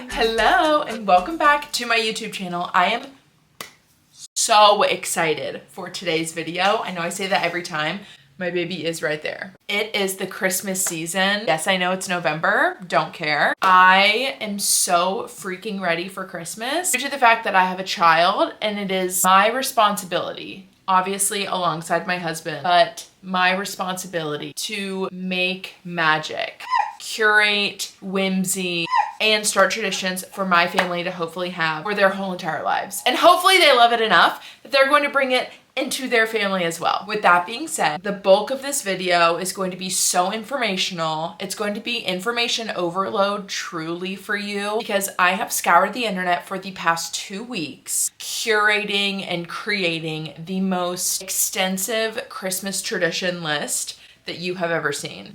Hello and welcome back to my YouTube channel. I am so excited for today's video. I know I say that every time. My baby is right there. It is the Christmas season. Yes, I know it's November. Don't care. I am so freaking ready for Christmas due to the fact that I have a child and it is my responsibility, obviously alongside my husband, but my responsibility to make magic, curate whimsy, and start traditions for my family to hopefully have for their whole entire lives. And hopefully they love it enough that they're going to bring it into their family as well. With that being said, the bulk of this video is going to be so informational. It's going to be information overload truly for you because I have scoured the internet for the past 2 weeks, curating and creating the most extensive Christmas tradition list that you have ever seen.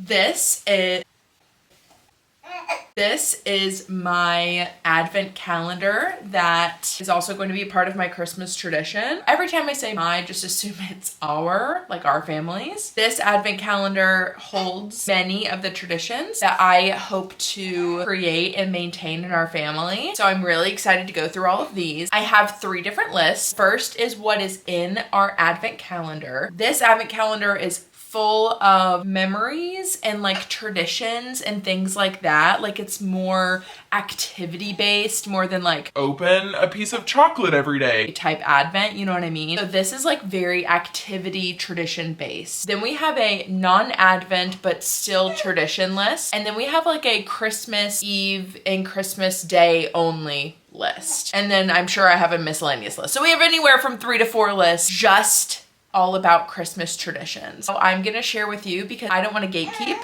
This is my advent calendar that is also going to be part of my Christmas tradition. Every time I say my, just assume it's our family's. This advent calendar holds many of the traditions that I hope to create and maintain in our family. So I'm really excited to go through all of these. I have 3 different lists. First is what is in our advent calendar. This advent calendar is full of memories and like traditions and things like that. Like it's more activity based more than like open a piece of chocolate every day type advent, you know what I mean? So this is like very activity tradition based. Then we have a non-advent but still tradition list. And then we have like a Christmas Eve and Christmas Day only list. And then I'm sure I have a miscellaneous list. So we have anywhere from 3 to 4 lists just all about Christmas traditions. So I'm gonna share with you because I don't want to gatekeep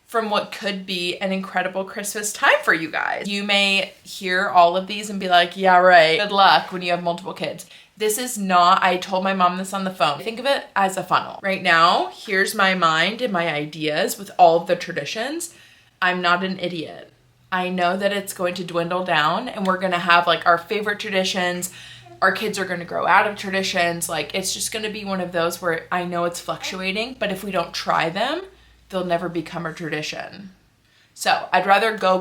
from what could be an incredible Christmas time for you guys. You may hear all of these and be like, yeah, right. Good luck when you have multiple kids. This is not, I told my mom this on the phone. Think of it as a funnel. Right now, here's my mind and my ideas with all of the traditions. I'm not an idiot. I know that it's going to dwindle down and we're gonna have like our favorite traditions. Our kids are going to grow out of traditions. Like it's just going to be one of those where I know it's fluctuating, but if we don't try them, they'll never become a tradition. So I'd rather go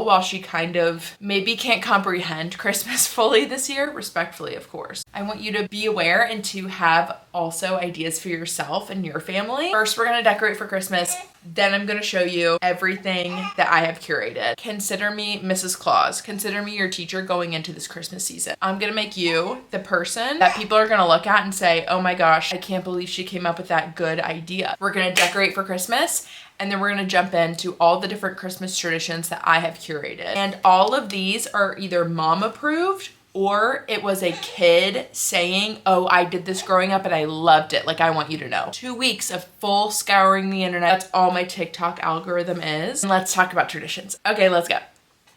while she kind of maybe can't comprehend Christmas fully this year, respectfully, of course. I want you to be aware and to have also ideas for yourself and your family. First, we're going to decorate for Christmas. Then I'm going to show you everything that I have curated. Consider me Mrs. Claus. Consider me your teacher going into this Christmas season. I'm going to make you the person that people are going to look at and say, oh my gosh, I can't believe she came up with that good idea. We're going to decorate for Christmas. And then we're going to jump into all the different Christmas traditions that I have curated. And all of these are either mom approved or it was a kid saying, oh, I did this growing up and I loved it. Like I want you to know. 2 weeks of full scouring the internet. That's all my TikTok algorithm is. And let's talk about traditions. Okay, let's go.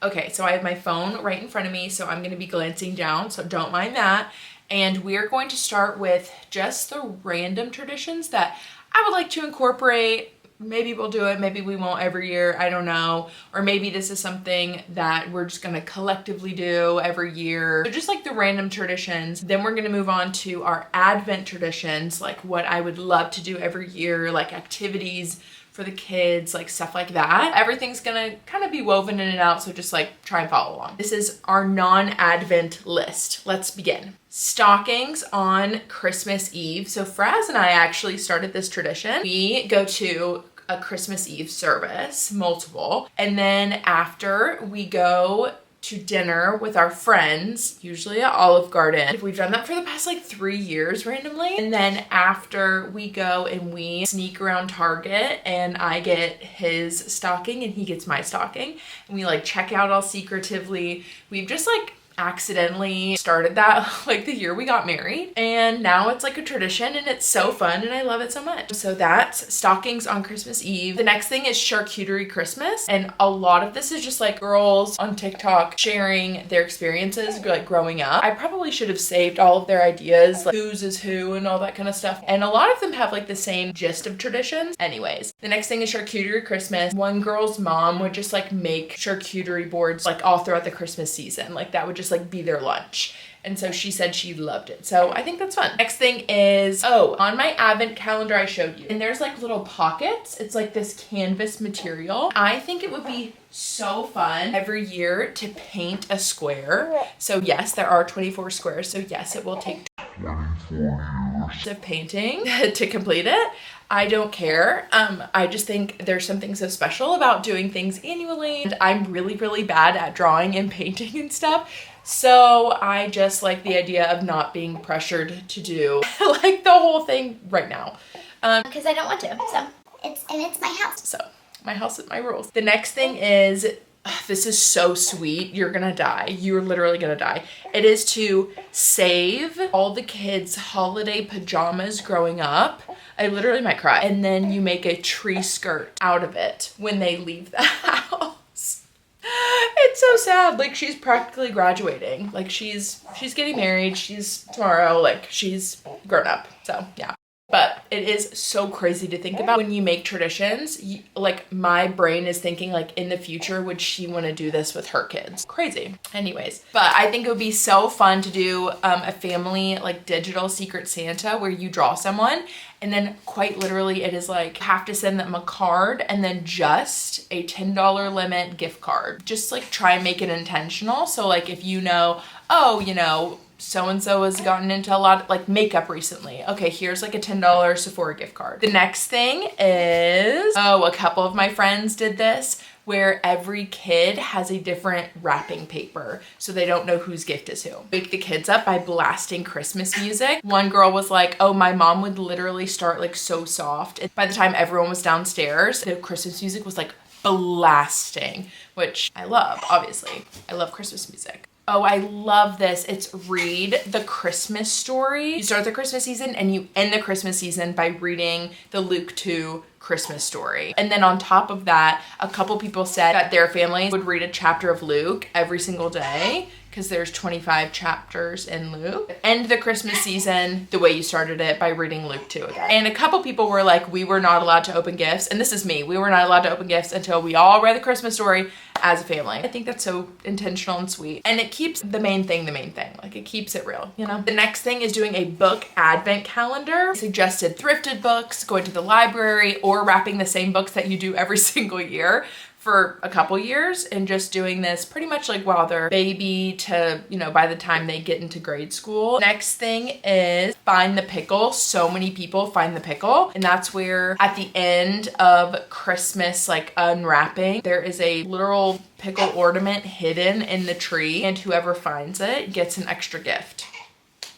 Okay, so I have my phone right in front of me. So I'm going to be glancing down. So don't mind that. And we're going to start with just the random traditions that I would like to incorporate. Maybe we'll do it, maybe we won't every year, I don't know. Or maybe this is something that we're just gonna collectively do every year. So just like the random traditions. Then we're gonna move on to our Advent traditions, like what I would love to do every year, like activities for the kids, like stuff like that. Everything's gonna kind of be woven in and out, so just like try and follow along. This is our non-Advent list. Let's begin. Stockings on Christmas Eve. So Fraz and I actually started this tradition. We go to a Christmas Eve service, multiple, and then after we go to dinner with our friends, usually at Olive Garden. We've done that for the past like 3 years randomly. And then after we go and we sneak around Target and I get his stocking and he gets my stocking and we like check out all secretively. We've just like accidentally started that like the year we got married, and now it's like a tradition and it's so fun and I love it so much. So that's stockings on Christmas Eve. The next thing is charcuterie Christmas, and a lot of this is just like girls on TikTok sharing their experiences like growing up. I probably should have saved all of their ideas, like whose is who and all that kind of stuff, and a lot of them have like the same gist of traditions. Anyways, the next thing is charcuterie Christmas. One girl's mom would just like make charcuterie boards like all throughout the Christmas season. Like that would just like be their lunch. And so she said she loved it. So I think that's fun. Next thing is, on my advent calendar I showed you, and there's like little pockets. It's like this canvas material. I think it would be so fun every year to paint a square. So yes, there are 24 squares. So yes, it will take 24 years of painting to complete it. I don't care. I just think there's something so special about doing things annually. And I'm really, really bad at drawing and painting and stuff. So I just like the idea of not being pressured to do like the whole thing right now. Because I don't want to. So it's my house. So my house is my rules. The next thing is, this is so sweet. You're gonna die. You're literally gonna die. It is to save all the kids' holiday pajamas growing up. I literally might cry. And then you make a tree skirt out of it when they leave the house. It's so sad. Like, she's practically graduating. Like, she's getting married. She's tomorrow. Like, she's grown up. So yeah. But it is so crazy to think about when you make traditions. Like, my brain is thinking, like, in the future, would she want to do this with her kids? Crazy. Anyways, but I think it would be so fun to do a family, like, digital Secret Santa where you draw someone, and then quite literally it is like, you have to send them a card and then just a $10 limit gift card. Just, like, try and make it intentional. So, like, if you know, so-and-so has gotten into a lot of like makeup recently. Okay, here's like a $10 Sephora gift card. The next thing is, a couple of my friends did this where every kid has a different wrapping paper so they don't know whose gift is who. Wake the kids up by blasting Christmas music. One girl was like, my mom would literally start like so soft. And by the time everyone was downstairs, the Christmas music was like blasting, which I love, obviously. I love Christmas music. I love this. It's read the Christmas story. You start the Christmas season and you end the Christmas season by reading the Luke 2 Christmas story. And then on top of that, a couple people said that their families would read a chapter of Luke every single day because there's 25 chapters in Luke. End the Christmas season the way you started it by reading Luke 2 again. And a couple people were like, we were not allowed to open gifts. And this is me. We were not allowed to open gifts until we all read the Christmas story as a family. I think that's so intentional and sweet. And it keeps the main thing. Like, it keeps it real, you know? The next thing is doing a book advent calendar. Suggested thrifted books, going to the library, or wrapping the same books that you do every single year for a couple years, and just doing this pretty much like while they're baby to, by the time they get into grade school. Next thing is find the pickle. So many people find the pickle, and that's where at the end of Christmas, like unwrapping, there is a literal pickle ornament hidden in the tree, and whoever finds it gets an extra gift.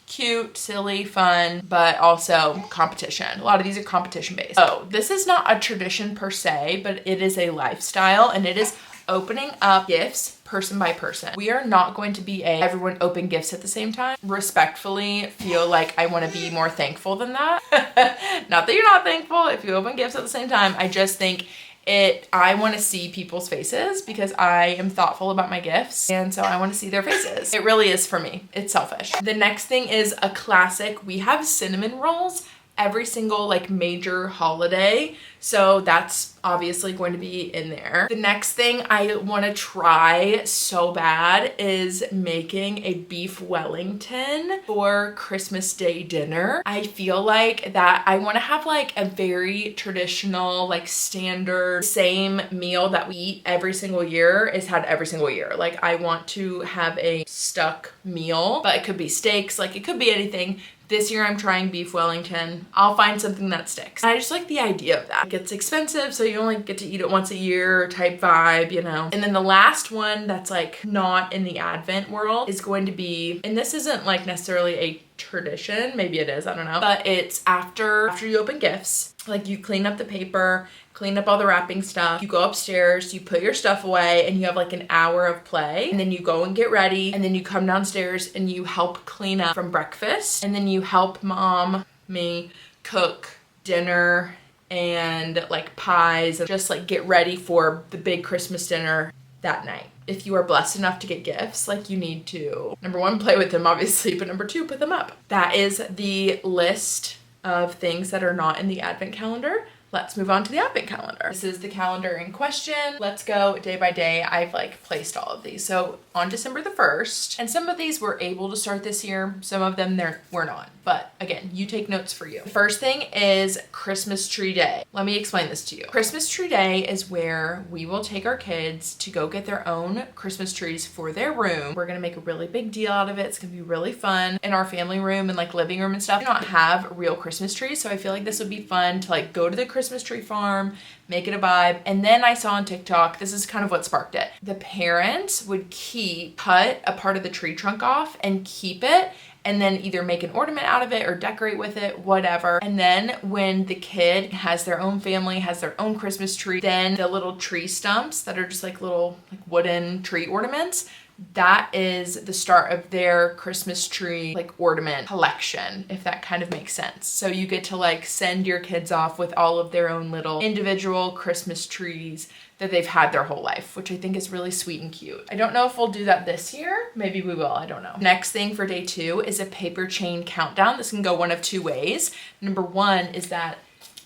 Cute, silly, fun, but also competition. A lot of these are competition based. This is not a tradition per se, but it is a lifestyle, and it is opening up gifts person by person. We are not going to be everyone open gifts at the same time. Respectfully feel like I want to be more thankful than that. Not that you're not thankful if you open gifts at the same time. I just think I want to see people's faces because I am thoughtful about my gifts, and so I want to see their faces. It really is for me. It's selfish. The next thing is a classic. We have cinnamon rolls every single like major holiday, so that's obviously going to be in there. The next thing I want to try so bad is making a beef Wellington for Christmas Day dinner. I feel like that I want to have like a very traditional, like standard, same meal that we eat every single year is had every single year. Like, I want to have a stuck meal, but it could be steaks, like it could be anything. This year I'm trying beef Wellington. I'll find something that sticks. I just like the idea of that. It gets expensive, so you only get to eat it once a year type vibe, And then the last one that's like not in the Advent world is going to be, and this isn't like necessarily a tradition, maybe it is, I don't know, but it's after you open gifts, like you clean up the paper, clean up all the wrapping stuff, you go upstairs, you put your stuff away, and you have like an hour of play, and then you go and get ready, and then you come downstairs and you help clean up from breakfast, and then you help me cook dinner and like pies, and just like get ready for the big Christmas dinner that night. If you are blessed enough to get gifts, like you need to, number one, play with them obviously, but number two, put them up. That is the list of things that are not in the Advent calendar. let's move on to the advent calendar. This is the calendar in question. Let's go day by day. I've like placed all of these. So on December the 1st, and some of these were able to start this year. Some of them were not. But again, you take notes for you. The first thing is Christmas tree day. Let me explain this to you. Christmas tree day is where we will take our kids to go get their own Christmas trees for their room. We're gonna make a really big deal out of it. It's gonna be really fun. In our family room and like living room and stuff, we don't have real Christmas trees. So I feel like this would be fun to like go to the Christmas tree farm, make it a vibe. And then I saw on TikTok, this is kind of what sparked it. The parents would cut a part of the tree trunk off and keep it, and then either make an ornament out of it or decorate with it, whatever. And then when the kid has their own family, has their own Christmas tree, then the little tree stumps that are just like little like wooden tree ornaments, that is the start of their Christmas tree like ornament collection, if that kind of makes sense. So you get to like send your kids off with all of their own little individual Christmas trees that they've had their whole life, which I think is really sweet and cute. I don't know if we'll do that this year. Maybe we will, I don't know. Next thing for day 2 is a paper chain countdown. This can go one of 2 ways. Number 1 is that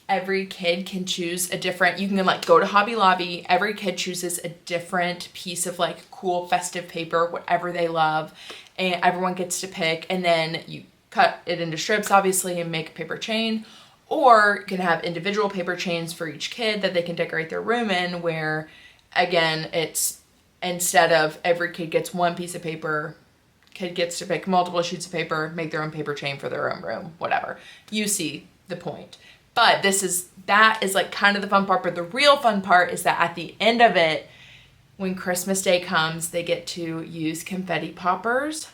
every kid can choose a different, you can like go to Hobby Lobby, every kid chooses a different piece of like cool festive paper, whatever they love, and everyone gets to pick, and then you cut it into strips obviously and make a paper chain. Or you can have individual paper chains for each kid that they can decorate their room in, where again, it's instead of every kid gets one piece of paper, kid gets to pick multiple sheets of paper, make their own paper chain for their own room, whatever. You see the point. But that is like kind of the fun part, but the real fun part is that at the end of it, when Christmas Day comes, they get to use confetti poppers.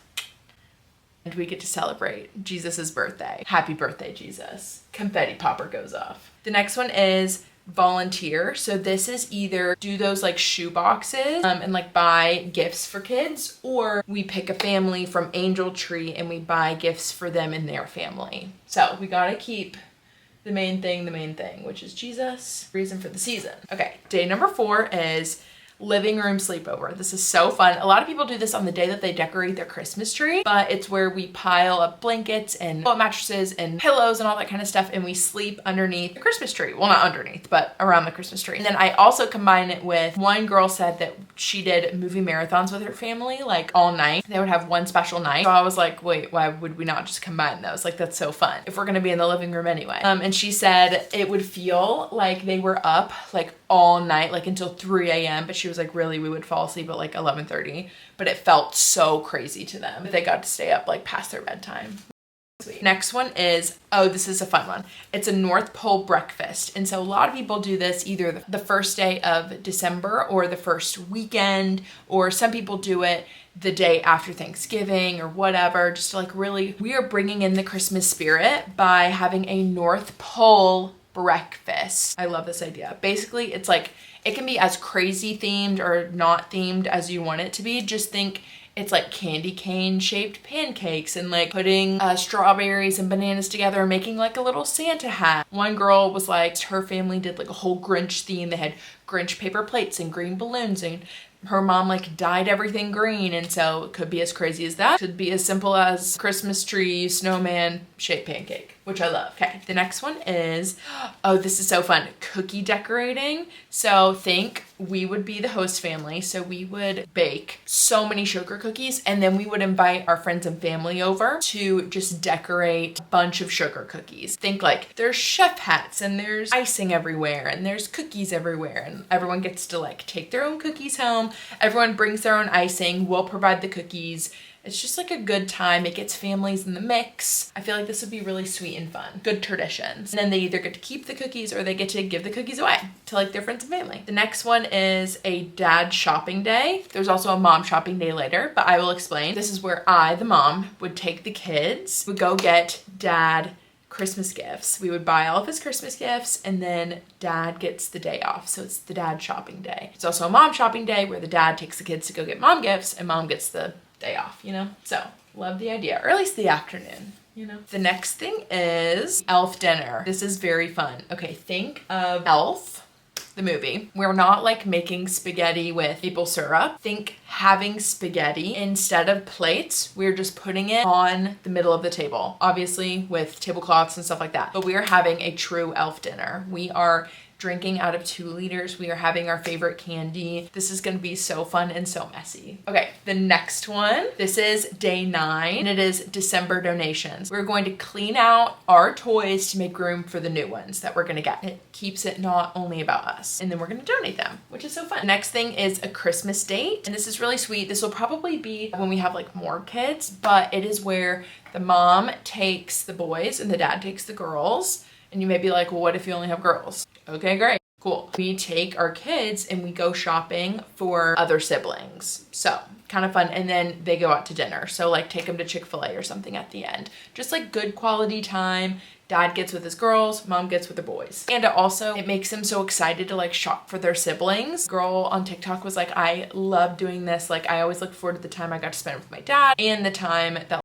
And we get to celebrate Jesus' birthday. Happy birthday, Jesus. Confetti popper goes off. The next one is volunteer. So this is either do those like shoe boxes and like buy gifts for kids, or we pick a family from Angel Tree and we buy gifts for them and their family. So we gotta keep the main thing, which is Jesus, reason for the season. Okay, day number 4 is living room sleepover. This is so fun. A lot of people do this on the day that they decorate their Christmas tree, but it's where we pile up blankets and mattresses and pillows and all that kind of stuff, and we sleep underneath the Christmas tree. Well, not underneath, but around the Christmas tree. And then I also combine it with, one girl said that she did movie marathons with her family, like all night. They would have one special night. So I was like, wait, why would we not just combine those? Like, that's so fun if we're gonna be in the living room anyway. And she said it would feel like they were up like all night, like until 3 a.m. But she was like, really, we would fall asleep at like 11:30. But it felt so crazy to them. They got to stay up like past their bedtime. Sweet. Next one is, oh, this is a fun one. It's a North Pole breakfast. And so a lot of people do this either the first day of December or the first weekend, or some people do it the day after Thanksgiving or whatever, just to like really, we are bringing in the Christmas spirit by having a North Pole breakfast. I love this idea. Basically, it's like, it can be as crazy themed or not themed as you want it to be. Just think it's like candy cane shaped pancakes and like putting strawberries and bananas together and making like a little Santa hat. One girl was like, her family did like a whole Grinch theme. They had Grinch paper plates and green balloons, and her mom like dyed everything green, and so it could be as crazy as that. Could be as simple as Christmas tree, snowman shaped pancake, which I love. Okay, the next one is, oh, this is so fun, cookie decorating. So think we would be the host family, so we would bake so many sugar cookies, and then we would invite our friends and family over to just decorate a bunch of sugar cookies. Think like there's chef hats and there's icing everywhere and there's cookies everywhere, and everyone gets to like take their own cookies home. Everyone brings their own icing. We'll provide the cookies. It's just like a good time. It gets families in the mix. I feel like this would be really sweet and fun. Good traditions. And then they either get to keep the cookies or they get to give the cookies away to like their friends and family. The next one is a dad shopping day. There's also a mom shopping day later, but I will explain. This is where I, the mom, would take the kids, would go get dad Christmas gifts. We would buy all of his Christmas gifts, and then dad gets the day off. So it's the dad shopping day. It's also a mom shopping day where the dad takes the kids to go get mom gifts and mom gets the day off, you know? So love the idea, or at least the afternoon, you know? The next thing is elf dinner. This is very fun. Okay, think of elf the movie. We're not like making spaghetti with maple syrup. Think having spaghetti instead of plates. We're just putting it on the middle of the table, obviously with tablecloths and stuff like that. But we are having a true elf dinner. We are drinking out of 2 liters. We are having our favorite candy. This is gonna be so fun and so messy. Okay, the next one, this is day 9 and it is December donations. We're going to clean out our toys to make room for the new ones that we're gonna get. It keeps it not only about us. And then we're gonna donate them, which is so fun. The next thing is a Christmas date. And this is really sweet. This will probably be when we have like more kids, but it is where the mom takes the boys and the dad takes the girls. And you may be like, well, what if you only have girls? Okay, great. Cool. We take our kids and we go shopping for other siblings. So kind of fun. And then they go out to dinner. So like take them to Chick-fil-A or something at the end. Just like good quality time. Dad gets with his girls, mom gets with the boys. And it makes them so excited to like shop for their siblings. Girl on TikTok was like, I love doing this. Like I always look forward to the time I got to spend with my dad and the time that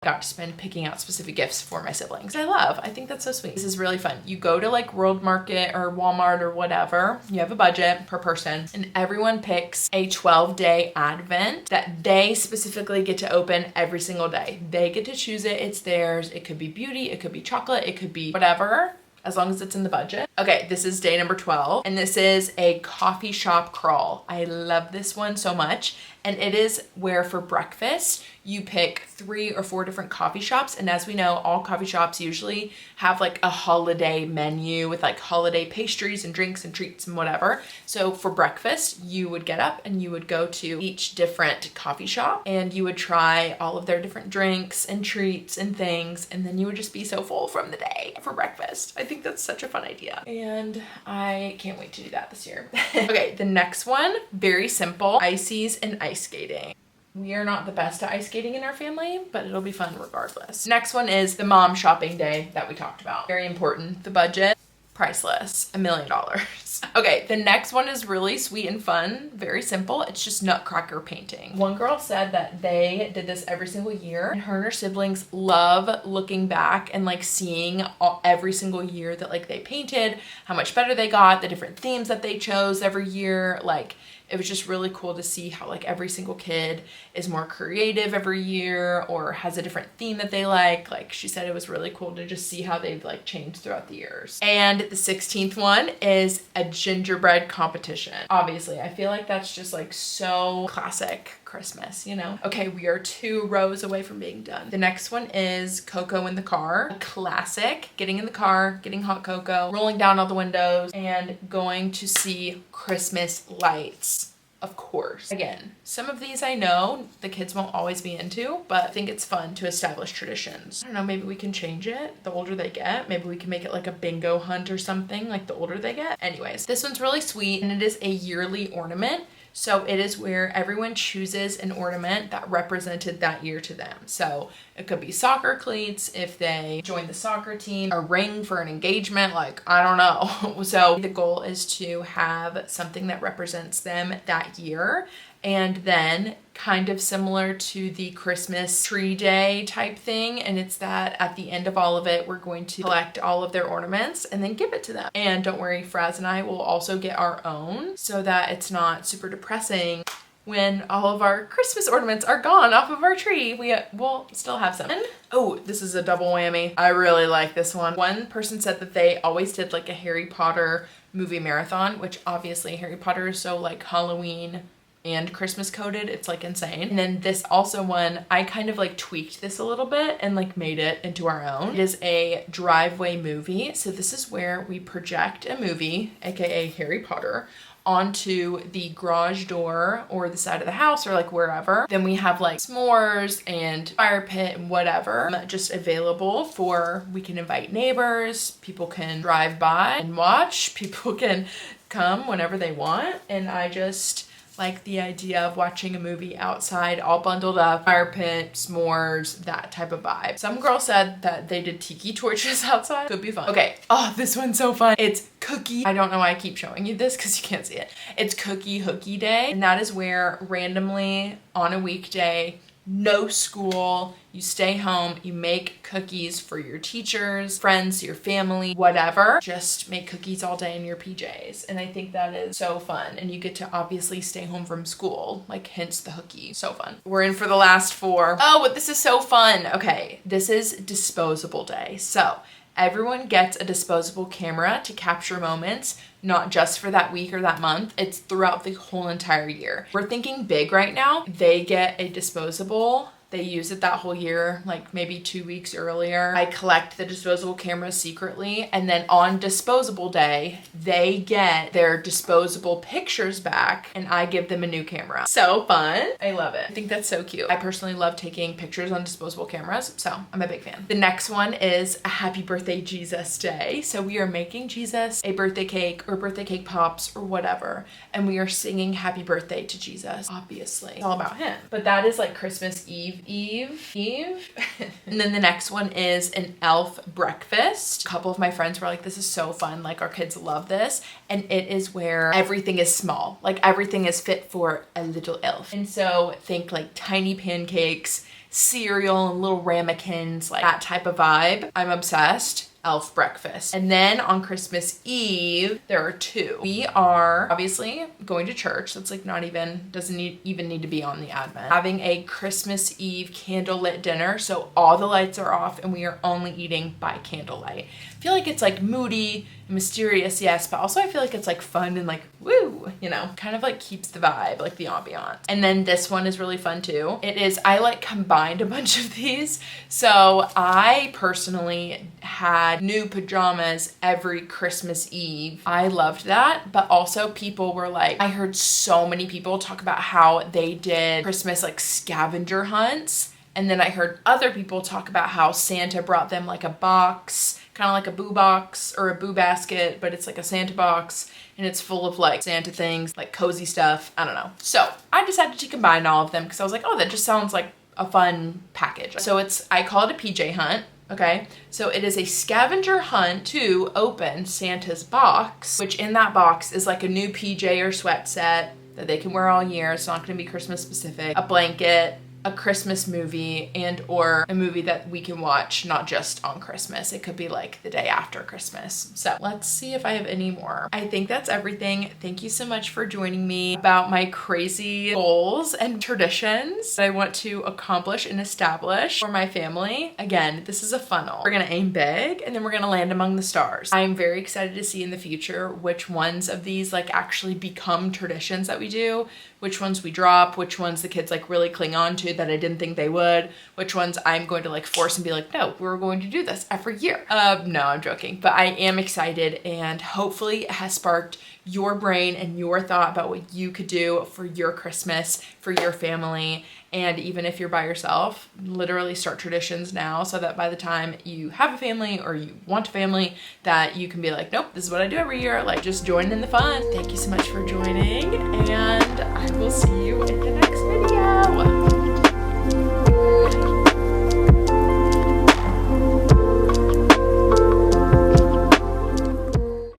got to spend picking out specific gifts for my siblings. I think that's so sweet. This is really fun. You go to like World Market or Walmart or whatever. You have a budget per person and everyone picks a 12-day advent that they specifically get to open every single day. They get to choose it. It's theirs. It could be beauty. It could be chocolate. It could be whatever, as long as it's in the budget. Okay, this is day number 12 and this is a coffee shop crawl. I love this one so much. And it is where for breakfast, you pick 3 or 4 different coffee shops. And as we know, all coffee shops usually have like a holiday menu with like holiday pastries and drinks and treats and whatever. So for breakfast, you would get up and you would go to each different coffee shop and you would try all of their different drinks and treats and things. And then you would just be so full from the day for breakfast. I think that's such a fun idea. And I can't wait to do that this year. Okay, the next one, very simple, ices and ice skating. We are not the best at ice skating in our family, but it'll be fun regardless. Next one is the mom shopping day that we talked about. Very important. The budget, priceless, $1 million. Okay, the next one is really sweet and fun. Very simple. It's just nutcracker painting. One girl said that they did this every single year and her siblings love looking back and like seeing every single year that like they painted, how much better they got, the different themes that they chose every year. Like it was just really cool to see how like every single kid is more creative every year or has a different theme that they like. Like she said, it was really cool to just see how they've like changed throughout the years. And the 16th one is a gingerbread competition. Obviously, I feel like that's just like so classic Christmas, you know? Okay, we are 2 rows away from being done. The next one is cocoa in the car. Classic, getting in the car, getting hot cocoa, rolling down all the windows, and going to see Christmas lights. Of course. Again, some of these I know the kids won't always be into, but I think it's fun to establish traditions. I don't know, maybe we can change it the older they get. Maybe we can make it like a bingo hunt or something like the older they get. Anyways, this one's really sweet and it is a yearly ornament. So it is where everyone chooses an ornament that represented that year to them. So it could be soccer cleats if they join the soccer team, a ring for an engagement, like, I don't know. So the goal is to have something that represents them that year. And then kind of similar to the Christmas tree day type thing. And it's that at the end of all of it, we're going to collect all of their ornaments and then give it to them. And don't worry, Fraz and I will also get our own so that it's not super depressing when all of our Christmas ornaments are gone off of our tree. We'll still have some. Oh, this is a double whammy. I really like this one. One person said that they always did like a Harry Potter movie marathon, which obviously Harry Potter is so like Halloween and Christmas coded, it's like insane. And then this also one, I kind of like tweaked this a little bit and like made it into our own. It is a driveway movie. So this is where we project a movie, aka Harry Potter, onto the garage door or the side of the house or like wherever. Then we have like s'mores and fire pit and whatever just available for, we can invite neighbors, people can drive by and watch, people can come whenever they want. And I just like the idea of watching a movie outside, all bundled up, fire pit, s'mores, that type of vibe. Some girl said that they did tiki torches outside. Could be fun. Okay. Oh, this one's so fun. It's cookie. I don't know why I keep showing you this because you can't see it. It's cookie hookie day. And that is where randomly on a weekday, no school, you stay home, you make cookies for your teachers, friends, your family, whatever. Just make cookies all day in your PJs. And I think that is so fun. And you get to obviously stay home from school, like hence the hookie. So fun. We're in for the last 4. Oh, but this is so fun. Okay, this is disposable day. So everyone gets a disposable camera to capture moments, not just for that week or that month. It's throughout the whole entire year. We're thinking big right now. They get a disposable. They use it that whole year, like maybe 2 weeks earlier. I collect the disposable cameras secretly, and then on disposable day, they get their disposable pictures back, and I give them a new camera. So fun. I love it. I think that's so cute. I personally love taking pictures on disposable cameras, so I'm a big fan. The next one is a happy birthday Jesus day. So we are making Jesus a birthday cake or birthday cake pops or whatever, and we are singing happy birthday to Jesus, obviously. It's all about him. But that is like Christmas Eve. And then the next one is an elf breakfast. A couple of my friends were like, this is so fun. Like our kids love this. And it is where everything is small. Like everything is fit for a little elf. And so think like tiny pancakes, cereal, and little ramekins, like that type of vibe. I'm obsessed. Elf breakfast. And then on Christmas Eve, there are 2. We are obviously going to church. That's like doesn't even need to be on the advent. Having a Christmas Eve candlelit dinner. So all the lights are off and we are only eating by candlelight. I feel like it's like moody and mysterious, yes, but also I feel like it's like fun and like woo, you know, kind of like keeps the vibe, like the ambiance. And then this one is really fun too. I like combined a bunch of these. So I personally had new pajamas every Christmas Eve. I loved that, but also people were like, I heard so many people talk about how they did Christmas like scavenger hunts. And then I heard other people talk about how Santa brought them like a box, kind of like a boo box or a boo basket, but it's like a Santa box and it's full of like Santa things, like cozy stuff. I don't know. So I decided to combine all of them because I was like, oh, that just sounds like a fun package. So I call it a PJ hunt. Okay, so it is a scavenger hunt to open Santa's box, which in that box is like a new PJ or sweat set that they can wear all year. It's not going to be Christmas specific. A blanket, a Christmas movie, and or a movie that we can watch not just on Christmas. It could be like the day after Christmas. So let's see if I have any more. I think that's everything. Thank you so much for joining me about my crazy goals and traditions that I want to accomplish and establish for my family. Again, this is a funnel. We're gonna aim big and then we're gonna land among the stars. I'm very excited to see in the future which ones of these like actually become traditions that we do, which ones we drop, which ones the kids like really cling on to that I didn't think they would, which ones I'm going to like force and be like, no, we're going to do this every year. No, I'm joking, but I am excited and hopefully it has sparked your brain and your thought about what you could do for your Christmas, for your family. And even if you're by yourself, literally start traditions now so that by the time you have a family or you want a family, that you can be like, nope, this is what I do every year. Like just join in the fun. Thank you so much for joining and I will see you in the next video.